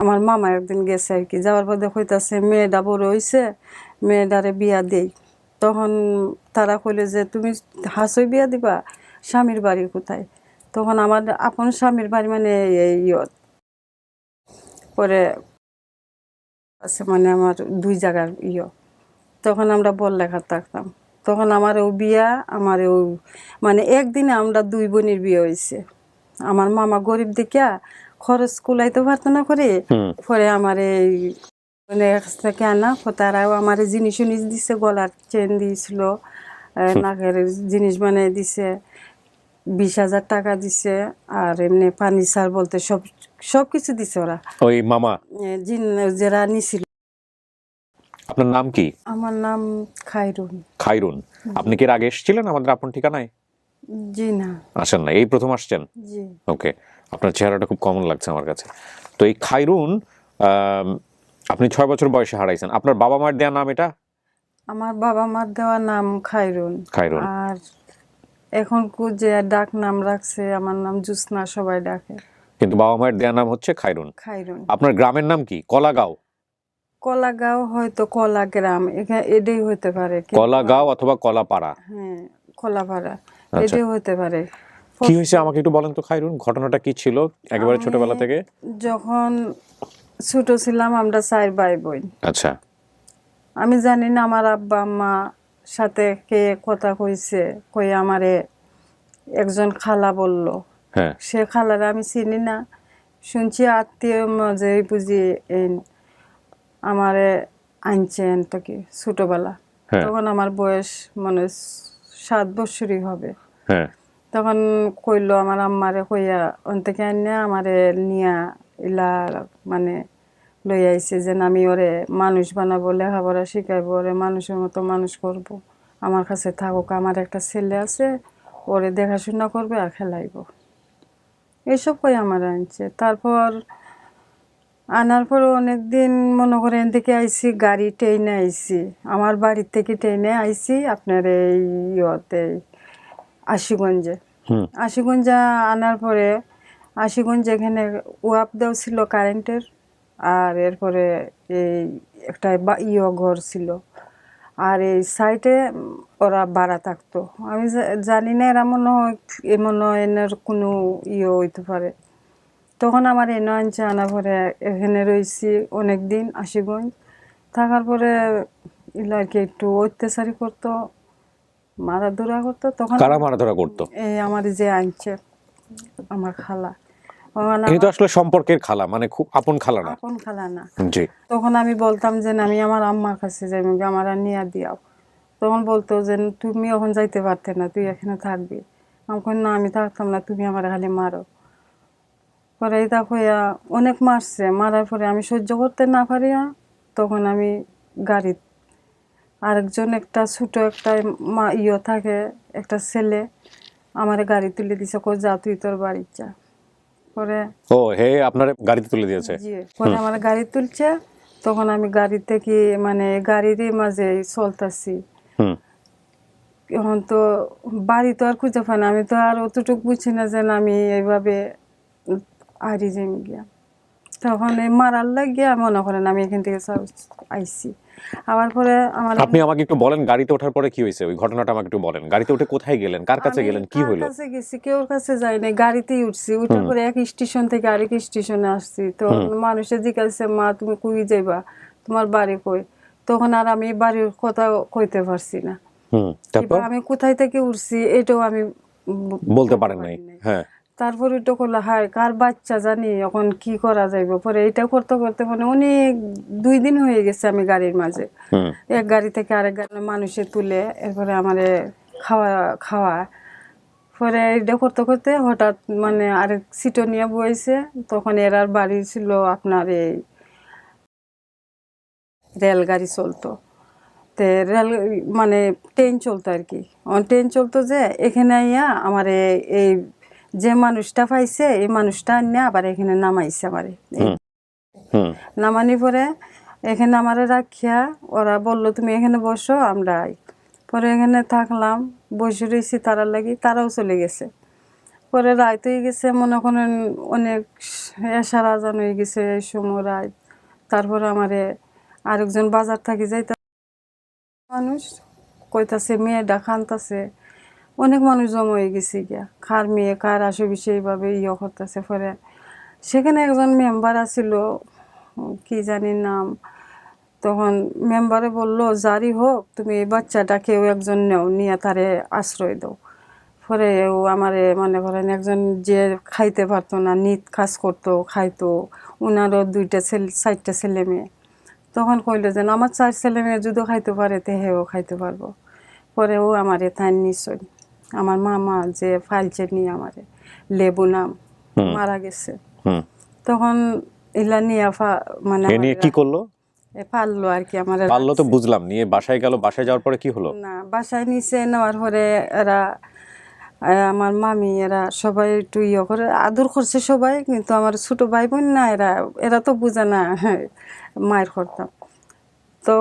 আমার মামা একদিন গেছে আর কি, যাওয়ার পর হইতাছে মেয়েটা বড় হইছে, মেয়েটারে বিয়া দেই। তখন তারা কইলে যে তুমি হাসই বিয়া দিবা, স্বামীর বাড়ি কোথায়? তখন আমার আপন স্বামীর বাড়ি মানে এই পরে আছে মানে আমার 2 জায়গার তখন আমরা বড়লেখা থাকতাম। তখন আমার ও বিয়া, আমার ও মানে একদিনে আমরা 2 বোনের বিয়ে হয়েছে। আমার মামা গরিব দেখিয়া খরচ কুলাইতে পারতো না করে, পরে আমার এই কাছ থেকে আনা তারাও আমার জিনিস উনিস দিছে, গলার চেন দিয়েছিল, নাকের জিনিস বানিয়ে দিছে, 20,000 টাকা দিছে, আর এমনি ফার্নিচার বলতে সব কিছু দিছে ওরা, ওই মামা যারা নিছিল। আপনার নাম কি? আমার নাম খায়রুন। খায়রুন। আপনি কি এর আগে এসেছিলেন আমাদের আপন ঠিকানায়? জি না। আসেন না, এই প্রথম আসছেন? জি। ওকে, আপনার চেহারাটা খুব কমন লাগছে আমার কাছে। তো এই খায়রুন, আপনি 6 বছর বয়সে হারাইছেন। আপনার বাবা মার দেয়া নাম এটা? আমার বাবা মার দেওয়া নাম খায়রুন। খায়রুন। আর এখন যে ডাক নাম রাখছে, আমার নাম জুসনা সবাই ডাকে। কিন্তু বাবা মায়ের দেয়া নাম হচ্ছে খায়রুন। খায়রুন। আপনার গ্রামের নাম কি? কলাগাঁও? কলাগাঁও হয়তো কলা গ্রাম, এখানে এটাই হতে পারে। কলাগাঁও অথবা কলাপাড়া? হ্যাঁ, কলাপাড়া, আচ্ছা। এটাই হতে পারে। কি হয়েছে আমাকে একটু বলেন তো খায়রুন, ঘটনাটা কি ছিল একেবারে ছোটবেলা থেকে? যখন ছোট ছিলাম আমরা 4 ভাই বোন। আচ্ছা। আমি জানি না আমার আব্বা আম্মা সাথে কে কথা কইছে, কই আমারে একজন খালা বলল। হ্যাঁ। সে খালারে আমি চিনি না, শুনছি আত্মীয় মাঝে বুঝি আমারে আনছেন তো কি ছোটবেলা। তখন আমার বয়স মানে 7 বছরই হবে। হ্যাঁ। তখন কইলো আমার আম্মারে কইয়া অন্তকে আনিয়া আমারে নিয়া ইলা মানে লই আইছে যে আমি ওরে মানুষ বানাবো, লেখাপড়া শিখাইবো, ওরে মানুষের মতো মানুষ করব। আমার কাছে থাকুক, আমার একটা ছেলে আছে, ওরে দেখাশোনা করবে আর খেলাইবো, এইসব কই আমার আনছে। তারপর আনার পর অনেকদিন মনে করেন থেকে আইসি, গাড়ি ট্রেনে আইসি, আমার বাড়ির থেকে ট্রেনে আইসি আপনার এই আশিগঞ্জে। আশিগঞ্জে আনার পরে আশিগঞ্জে এখানে ওয়াপ দেওয়া ছিল কারেন্টের, আর এরপরে এই একটা ঘর ছিল, আর এই সাইডে ওরা ভাড়া থাকতো। আমি জানি না এরা মনে হয় এনের কোনো হইতে পারে। তখন আমার এনে আনছে, আনার পরে এখানে রয়েছি অনেক দিন আশিগঞ্জ থাকার পরে আর কি একটু অত্যাচারী করতো, মারাধরা করতো। তখন কারা মারাধরা করতো? এই আমার যে আনছে আমার খালা, এই তো আসলে সম্পর্কের খালা, মানে খুব আপন খালা না? আপন খালা না। জি। তখন আমি বলতাম যে আমি আমার আম্মার কাছে যাই, আমার নিয়ে দিয়াও। তখন বলতো যে তুমি এখন যাইতে পারতে না, তুই এখানে থাকবি। আমি না, আমি থাকতাম না, তুমি আমার খালি মারো। পরে এটা হইয়া অনেক মারছে, মারার পরে আমি সহ্য করতে না পারিয়া তখন আমি গাড়ি, আরেকজন একটা ছোট একটা থাকে একটা ছেলে, আমার গাড়ি তুলে দিছে, কই যা তুই তোর বাড়ি যা। পরে আপনার গাড়িতে তুলে দিয়েছে? জি। পরে আমার গাড়ি তুলছে, তখন আমি গাড়ি থেকে মানে গাড়িরই মাঝে চলতেছি। এখন তো বাড়ি তো আর খুঁজে পাই না, আমি তো আর অতটুকু বুঝছি না যে আমি এইভাবে হারি যাই গিয়া। তখন এই মারার লাগিয়া মনে করেন আমি এখান থেকে আইসি। আবার পরে আপনি আমাকে একটু বলেন গাড়িতে ওঠার পরে কি হয়েছে, ওই ঘটনাটা আমাকে একটু বলেন। গাড়িতে উঠে কোথায় গেলেন, কার কাছে গেলেন, কি হলো? কাছে গেছি, কেউর কাছে যাই নাই, গাড়িতেই উঠছি। উঠার পরে এক স্টেশন থেকে আরেক স্টেশনে আসছি। তো মানুষে জিজ্ঞাসা, মা তুমি কই যাইবা, তোমার বাড়ি কই? তখন আর আমি বাড়ির কথা কইতে পারছি না। আমি কোথায় থেকে উঠছি এটাও আমি বলতে পারেন নাই। হ্যাঁ। তারপরে তো করলো হায় কার বাচ্চা জানি, এখন কি করা যাইব। পরে এটা করতে করতে মানে অনেক 2 দিন হয়ে গেছে আমি গাড়ির মাঝে, এক গাড়ি থেকে আরেক গাড়ি মানুষে তুলে, এরপরে আমারে খাওয়া পরে এটা করতে করতে হঠাৎ মানে আরেক সিটো নিয়ে বইছে। তখন এরার বাড়ি ছিল আপনার এই রেলগাড়ি চলতো, রেল মানে ট্রেন চলতো আর কি। ট্রেন চলতো যে এখানে আইয়া আমার এই যে মানুষটা পাইছে, এই মানুষটা নিয়ে আবার এখানে নামাইছে আমারে। নামানি পরে এখানে আমারে রাখিয়া ওরা বললো তুমি এখানে বসো, আমরা পরে এখানে থাকলাম, বসে রয়েছি তারার লাগি, তারাও চলে গেছে। পরে রাত হয়ে গেছে, মনে করেন অনেক এশার আজান হয়ে গেছে এই সময় রাত। তারপরে আমারে আরেকজন বাজার থাকি যাইতে মানুষ কইতাছে মেয়েটা কানতাছে, অনেক মানুষ জমা হয়ে গেছে গিয়া, কার মেয়ে কার আসে বিষয় এইভাবে করতেছে। পরে সেখানে একজন মেম্বার আছিল, কি জানি নাম, তখন মেম্বারে বললো যারই হোক তুমি এই বাচ্চাটা কেউ একজন নেও, নিয়ে তারে আশ্রয় দাও। পরে ও আমারে মনে করেন একজন যে খাইতে পারতো না, নিত কাজ করতো, খাইতো, উনারও 2টা ছেলে 4টা ছেলে মেয়ে, তখন কইলো যে আমার 4 ছেলে মেয়ে যদি খাইতে পারে তে হেও খাইতে পারবো। পরে ও আমারে তাই নিশ্চয় আমার মামা যে ফাইলছে নিয়ে আমারে, লেবু নাম, মারা গেছে। হুম। তখন ইলা নিয়ে মানে এ নিয়ে কি করলো? পারলো আর কি আমার। পারলো তো বুঝলাম, নিয়ে বাসায় গেল, বাসায় যাওয়ার পরে কি হলো? না, বাসায় নিচে নেওয়ার পরে এরা আমার মামি এরা সবাই একটু করে আদর করছে সবাই, কিন্তু আমার ছোট ভাই বোন না, এরা তো বুঝে না মায়ের করতাম। তো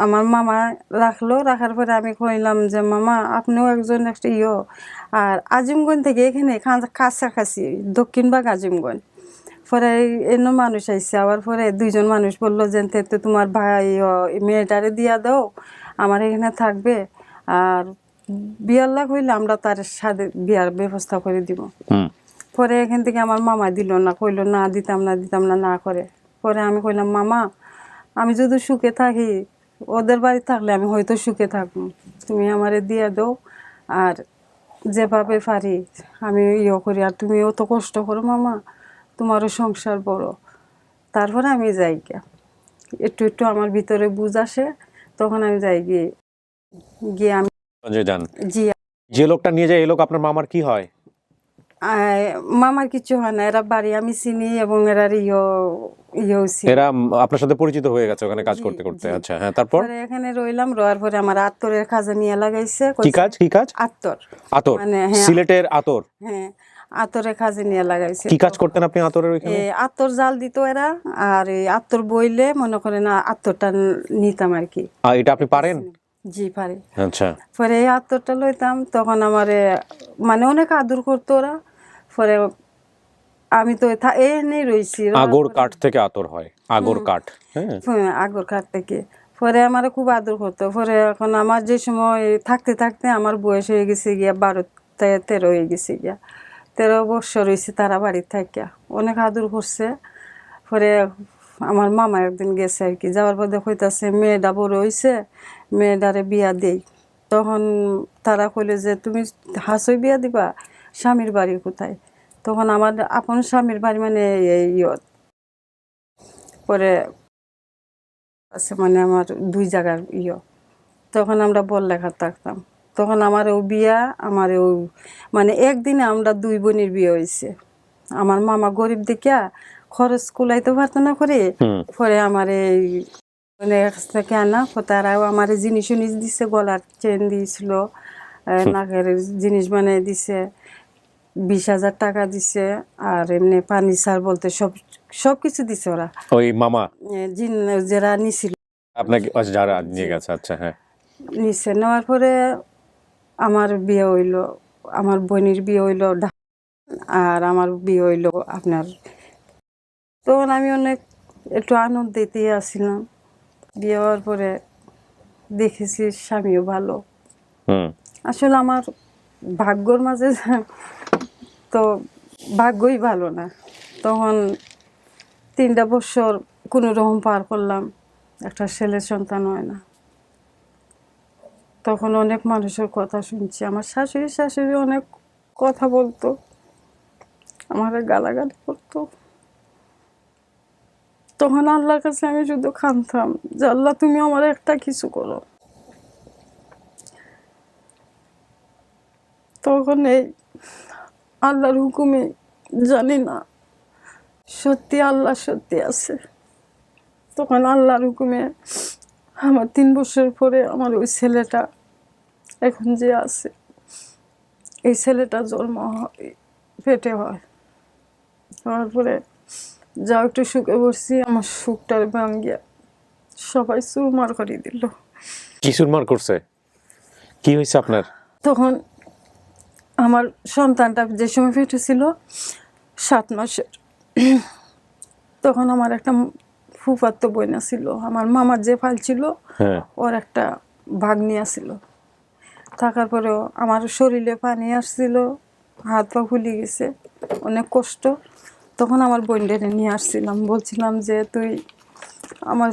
আমার মামা রাখলো, রাখার পরে আমি কইলাম যে মামা আপনিও একজন একটা আর আজিমগঞ্জ থেকে এখানে কাছাকাছি দক্ষিণবাগ আজিমগঞ্জ। পরে এনো মানুষ আইসে, আবার পরে 2জন মানুষ বললো যে তোমার ভাই মেয়েটারে দিয়া দাও, আমার এখানে থাকবে, আর বিয়ার লাগ হইলে আমরা তার সাথে বিয়ার ব্যবস্থা করে দিব। পরে এখান থেকে আমার মামা দিল না, কইলো না দিতাম না দিতাম না না করে। পরে আমি কইলাম মামা আমি যদি সুখে থাকি, ওদের বাড়ি থাকলে আমি হয়তো সুখে থাকবো, তুমি আমারে দিয়ে দাও, আর যেভাবে পারি আমি করি, আর তুমিও তো কষ্ট করো মামা, তোমারও সংসার বড়। তারপরে আমি যাই গিয়া, একটু একটু আমার ভিতরে বুঝ আসে, তখন আমি যাই গিয়ে গিয়ে আমি যান। জি। যে লোকটা নিয়ে যায় এই লোক আপনার মামার কি হয়? মামার কিছু হয় না, এরা বাড়ি আমি চিনি এবং এরা এরা আপনার সাথে পরিচিত হয়ে গেছে ওখানে কাজ করতে করতে। আচ্ছা, হ্যাঁ, তারপর এখানে রইলাম, রোয়ার পরে আমার আত্তরের কাজে নিয়ে লাগাইছে। কি কাজ? কি কাজ? আত্তর। আতর? মানে সিলেটের আতর? হ্যাঁ, আতরের কাজে নিয়ে লাগাইছে। কি কাজ করতেন আপনি আতরের ওইখানে? আতর জাল দিত এরা, আর এই আতর বইলে মনে করেন আতরটা নিতাম আর কি। এটা আপনি পারেন? জি পারি। আচ্ছা। পরে এই আতরটা লইতাম, তখন আমারে মানে অনেক আদর করতো ওরা। পরে আমি তো এনেই রইছি। আগর কাঠ থেকে আতর হয়, আগর কাঠ। হ্যাঁ, আগর কাঠ থেকে। পরে আমার খুব আদর করতো। পরে এখন আমার যে সময় থাকতে থাকতে আমার বয়স হয়ে গেছে গিয়া 12-13 হয়ে গেছে গিয়া, 13 বছর হয়েছে তারা বাড়ির থাকিয়া, অনেক আদর করছে। পরে আমার মামা একদিন গেছে আর কি, যাওয়ার পর কইতাছে মেয়েটা বড় হয়েছে, মেয়েটারে বিয়া দেই। তখন তারা কইলে যে তুমি হাসই বিয়া দিবা, স্বামীর বাড়ি কোথায়? তখন আমার আপন স্বামীর বাড়ি মানে পরে আছে মানে আমার 2 জায়গার তখন আমরা বড়লেখা থাকতাম। তখন আমার ও বিয়া, আমার ও মানে একদিনে আমরা 2 বোনের বিয়ে হয়েছে। আমার মামা গরিব দেখিয়া খরচ কুলাইতে পারতো না করে, পরে আমার এই কাছ থেকে আনা তারাও আমার জিনিস দিছে, গলার চেন দিয়েছিল, নাকের জিনিস বানিয়ে দিছে, 20,000 টাকা দিছে, আর এমনি ফার্নিচার বলতে সব কিছু দিছে ওরা। ওই মামা যারা নিছিল আপনাকে, যারা নিয়ে গেছে। আচ্ছা, হ্যাঁ। নিচে নেওয়ার পরে আমার বিয়ে হইলো, আমার বোনের বিয়ে হইলো, আর আমার বিয়ে হইলো আপনার। তখন আমি অনেক একটু আনন্দেতে আসছিলাম। বিয়ে হওয়ার পরে দেখেছি স্বামীও ভালো। আসলে আমার ভাগ্যর মাঝে তো ভাগ্যই ভালো না। তখন 3টা বছর কোনো রকম পার করলাম, একটা ছেলে সন্তান হয় না। তখন অনেক মানুষের কথা শুনছি, আমার শাশুড়ি অনেক কথা বলতো, আমার গালাগালি করতো। তখন আল্লাহর কাছে আমি শুধু কাঁদতাম যে আল্লাহ তুমি আমার একটা কিছু করো। তখন এই আল্লাহর হুকুমে জানি না সত্যি আল্লাহ সত্যি আছে। তখন আল্লাহর হুকুমে আমার 3 বছর পরে আমার ওই ছেলেটা এখন যে আছে, এই ছেলেটা জন্ম হয় পেটে হয়। তারপরে যা একটু সুখে বসছি, আমার সুখটার ভাঙ্গিয়া সবাই চুরমার করে দিল। কি চুরমার করছে? কি হয়েছে আপনার? তখন আমার সন্তানটা যে সময় পেটে ছিল 7 মাসের, তখন আমার একটা ফুফাতো বোনা ছিল, আমার মামার যে ফাল ছিল হ্যাঁ ওর একটা ভাগ্নি ছিল। থাকার পরেও আমার শরীরে পানি আসছিল, হাত পা ফুলে গেছে, অনেক কষ্ট। তখন আমার বোনদের নিয়ে আসছিলাম, বলছিলাম যে তুই আমার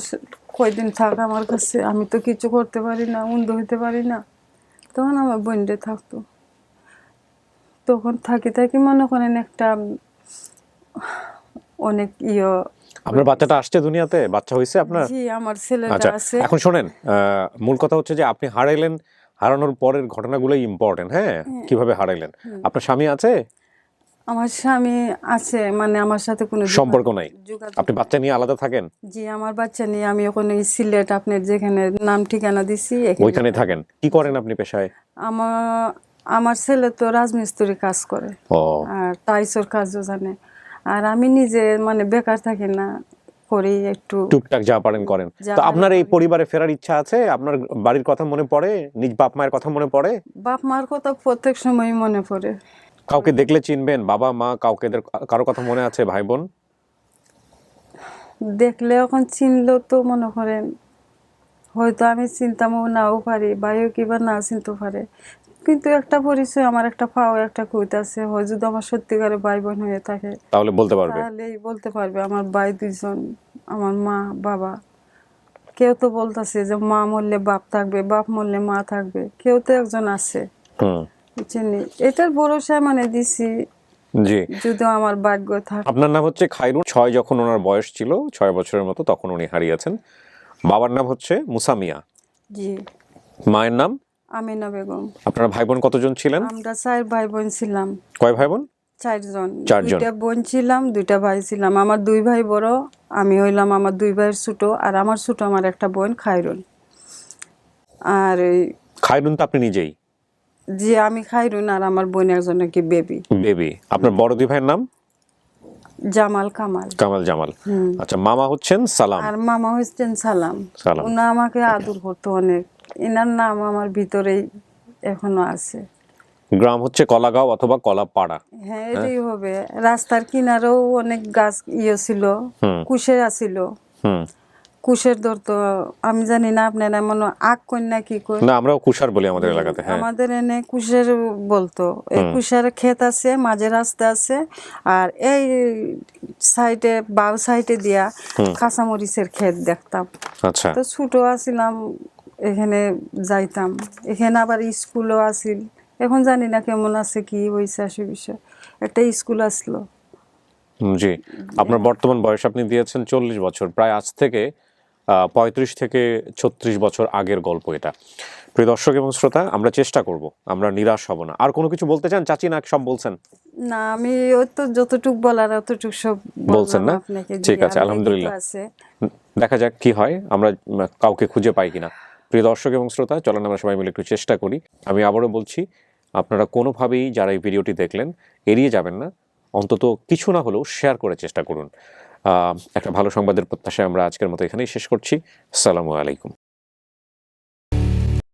কয়দিন থাক আমার কাছে, আমি তো কিছু করতে পারি না, উন্দ হইতে পারি না। তখন আমার বোনদের থাকতো, তখন থাকি থাকি মনে করেন একটা অনেক আপনার বাচ্চাটা আসছে দুনিয়াতে, বাচ্চা হয়েছে আপনার? জি আমার ছেলেটা আচ্ছা আছে। এখন শোনেন, মূল কথা হচ্ছে যে আপনি হারাইলেন, হারানোর পরের ঘটনাগুলোই ইম্পর্টেন্ট। হ্যাঁ, কিভাবে হারাইলেন? আপনার স্বামী আছে? আমার স্বামী আছে, মানে আমার সাথে কোনো সম্পর্ক নাই? যোগাযোগ আপনি বাচ্চা নিয়ে আলাদা থাকেন? জি আমার বাচ্চা নিয়ে আমি ওখানে সিলেট আপনার যেখানে নাম ঠিকানা দিছি ওইখানে থাকেন? কি করেন আপনি পেশায়? আমার আমার ছেলে তো রাজমিস্ত্রি কাজ করে, ও আর টাইসর কাজও জানে। আর আমি নিজে মানে বেকার থাকি না, করি একটু টুকটাক যা পারেন করেন। তো আপনার এই পরিবারে ফেরার ইচ্ছা আছে? আপনার বাড়ির কথা মনে পড়ে? নিজ বাপ মায়ের কথা মনে পড়ে? বাপ মার কথা প্রত্যেক সময় মনে পড়ে। কাউকে দেখলে চিনবেন? বাবা মা কাউকে কারো কথা মনে আছে? ভাই বোন? দেখলে এখন চিনলেও তো মনে করেন হয়তো আমি চিনতামও নাও পারি, ভাইও কিবা না চিনতে পারে, কিন্তু একটা পরিচয় আমার একটা পাও একটা কইত আছে, হয় যদি আমার সত্যিকারে ভাই বোন হয়ে থাকে তাহলে বলতে পারবে? তাহলেই বলতে পারবে আমার ভাই দুইজন, আমার মা বাবা। কেউ তো বলতেছে যে মা মরলে বাপ থাকবে, বাপ মরলে মা থাকবে, কেউ তো একজন আছে, হুম, বুঝছেন? এটার ভরসা মানে দিছি, জি। যদি আমার ভাগ্য থাকে। আপনার নাম হচ্ছে খায়রুন। 6 যখন ওনার বয়স ছিল, 6 বছরের মতো, তখন উনি হারিয়েছেন। বাবার নাম হচ্ছে মুসা মিয়া। জি মায়ের নাম? আমিনা বেগম। আপনারা ভাই বোন কতজন ছিলেন? আমরা 4 ভাই বোন ছিলাম। কয় ভাই বোন? 4 জন। 4 জন। 2টা বোন ছিলাম, 2টা ভাই ছিলাম। আমার 2 ভাই বড়, আমি হইলাম আমার 2 ভাইয়ের ছোট, আর আমার ছোট আমার একটা বোন খায়রুন। আর খায়রুন তো আপনি নিজেই? যে আমি খায়রুন, আর আমার বোন একজন নাকি বেবি। বেবি। আপনার বড় 2 ভাইয়ের নাম? জামাল কামাল। কামাল জামাল। আচ্ছা, মামা হচ্ছেন সালাম। আর মামা হচ্ছেন সালাম। সালাম। উনি আমাকে আদর করতো অনেক, এনার নাম আমার ভিতরেই এখনো আছে। গ্রাম হচ্ছে কলাগাঁও অথবা কলাপাড়া। হ্যাঁ এটাই হবে। রাস্তার কিনারেও অনেক গাছ ছিল, কুশের আছিল। হুম। কুশের ধরতো, আমি জানি না আপনারা মনে আখ কন্যা কি কই, না, আমরাও কুষার বলি আমাদের এলাকাতে। হ্যাঁ, আমাদের এনে কুশের বলতো। এই কুশের ক্ষেত আছে, মাঝে রাস্তা আছে, আর এই সাইডে বাউ সাইডে দিয়া কাঁচামরিচের ক্ষেত দেখতাম। আচ্ছা। তো ছোট আছিলাম, এখানে যাইতাম। এখানে আবার স্কুলও আছিল, এখন জানি না কেমন আছে কি হয়েছে আসে বিষয়। একটা স্কুল আসলো। জি। আপনার বর্তমান বয়স আপনি দিয়েছেন 40 বছর, প্রায় আজ থেকে 35 থেকে 36 বছর আগের গল্প এটা। প্রিয় দর্শক এবং শ্রোতা, আমরা চেষ্টা করব, আমরা নিরাশ হব না। আর কোনো কিছু বলতে চান চাচি, না সব বলছেন? না আমি ওই তো যতটুক বলার অতটুক সব বলছেন না? আপনাকে। ঠিক আছে, আলহামদুলিল্লাহ। দেখা যাক কি হয়, আমরা কাউকে খুঁজে পাই কিনা। প্রিয় দর্শক এবং শ্রোতা, চলেন আমরা সবাই মিলে একটু চেষ্টা করি। আমি আবারও বলছি, আপনারা কোনোভাবেই যারা এই ভিডিওটি দেখলেন এড়িয়ে যাবেন না, অন্তত কিছু না হলেও শেয়ার করে চেষ্টা করুন। একটা ভালো সংবাদের প্রত্যাশায় আমরা আজকের মতো এখানেই শেষ করছি। আসসালামু আলাইকুম।